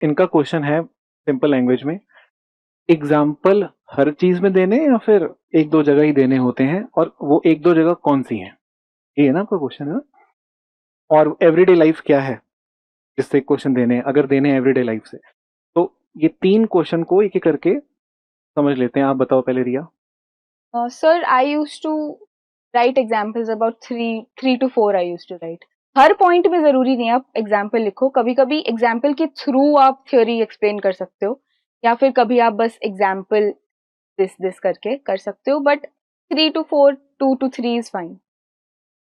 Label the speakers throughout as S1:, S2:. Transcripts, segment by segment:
S1: इनका क्वेश्चन है simple language में, एग्जाम्पल हर चीज में देने या फिर एक दो जगह ही देने होते हैं, और वो एक दो जगह कौन सी हैं, ये है ना आपका क्वेश्चन, है ना? और एवरीडे लाइफ क्या है जिससे क्वेश्चन देने हैं, अगर देने हैं एवरीडे लाइफ से। तो ये 3 क्वेश्चन को एक एक करके समझ लेते हैं। आप बताओ पहले रिया।
S2: Sir, I used to write examples about three to four I used to write. Her point में जरूरी नहीं आप एग्जाम्पल लिखो, कभी कभी एग्जाम्पल के थ्रू आप थ्योरी एक्सप्लेन कर सकते हो, या फिर कभी आप बस एग्जाम्पल दिस करके कर सकते हो, but 3 to 4, 2 to 3 is fine.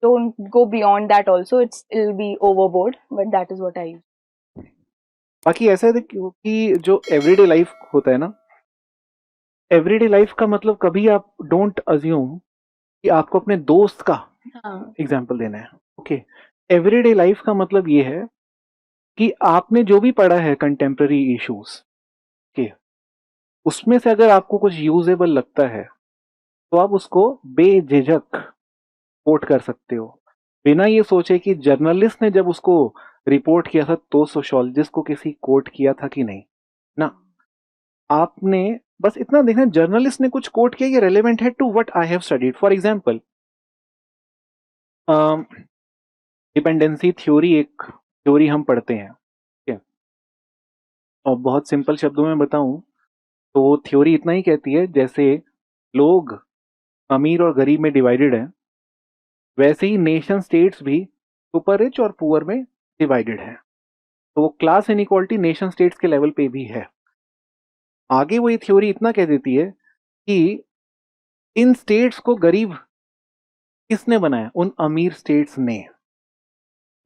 S2: Don't go beyond that also, it'll be overboard, but that is what I use.
S1: बाकी ऐसा है कि जो एवरीडे लाइफ होता है ना, एवरीडे लाइफ का मतलब कभी आप डोंट अज्यूम कि आपको अपने दोस्त का
S2: हाँ,
S1: एग्जाम्पल देना है। ओके, एवरीडे लाइफ का मतलब ये है कि आपने जो भी पढ़ा है कंटेम्प्ररी इश्यूज के, उसमें से अगर आपको कुछ यूजेबल लगता है तो आप उसको बेझिझक कोट कर सकते हो, बिना ये सोचे कि जर्नलिस्ट ने जब उसको रिपोर्ट किया था तो सोशोलॉजिस्ट को किसी कोट किया था कि नहीं ना। आपने बस इतना देखना, जर्नलिस्ट ने कुछ कोट किया, ये रेलेवेंट है to what I have studied. For example, dependency theory एक थ्योरी हम पढ़ते हैं, ठीक है? और बहुत सिंपल शब्दों में बताऊं तो थ्योरी इतना ही कहती है, जैसे लोग अमीर और गरीब में डिवाइडेड है, वैसे ही नेशन स्टेट्स भी सुपर रिच और पुअर में डिवाइडेड है। तो वो क्लास इनइक्वालिटी नेशन स्टेट्स के लेवल पे भी है। आगे वो ये थ्योरी इतना कह देती है कि इन स्टेट्स को गरीब किसने बनाया? उन अमीर स्टेट्स ने।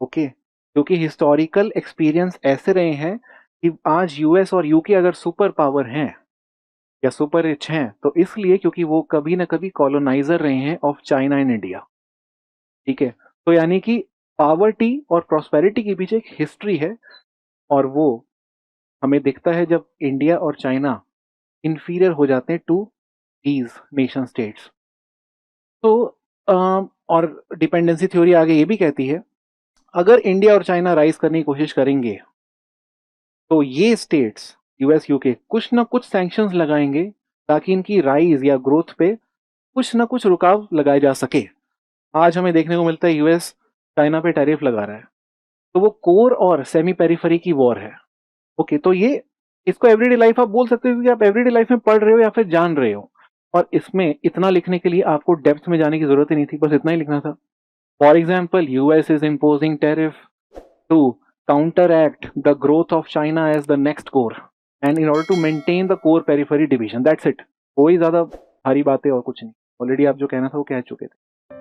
S1: ओके, क्योंकि हिस्टोरिकल एक्सपीरियंस ऐसे रहे हैं कि आज यूएस और यूके अगर सुपर पावर हैं या सुपर रिच हैं तो इसलिए क्योंकि वो कभी ना कभी कॉलोनाइजर रहे हैं ऑफ चाइना एंड इंडिया। ठीक है, तो यानी कि पावर्टी और प्रॉस्पेरिटी के पीछे एक हिस्ट्री है, और वो हमें दिखता है जब इंडिया और चाइना इंफीरियर हो जाते हैं टू दीज नेशन स्टेट्स। तो और डिपेंडेंसी थ्योरी आगे ये भी कहती है, अगर इंडिया और चाइना राइज करने की कोशिश करेंगे तो ये स्टेट्स यूएस यूके कुछ ना कुछ सैंक्शंस लगाएंगे ताकि इनकी राइज या ग्रोथ पे कुछ ना कुछ रुकाव लगाए जा सके। आज हमें देखने को मिलता है यूएस चाइना पे टैरिफ लगा रहा है, तो वो कोर और सेमी पेरिफेरी की वॉर है। ओके, तो ये इसको एवरीडे लाइफ आप बोल सकते हो कि आप एवरीडे लाइफ में पढ़ रहे हो या फिर जान रहे हो, और इसमें इतना लिखने के लिए आपको डेप्थ में जाने की जरूरत ही नहीं थी, बस इतना ही लिखना था। For example, US is imposing tariff to counteract the growth of China as the next core and in order to maintain the core periphery division. That's it. कोई ज्यादा भारी बातें और कुछ नहीं, ऑलरेडी आप जो कहना था वो कह चुके थे।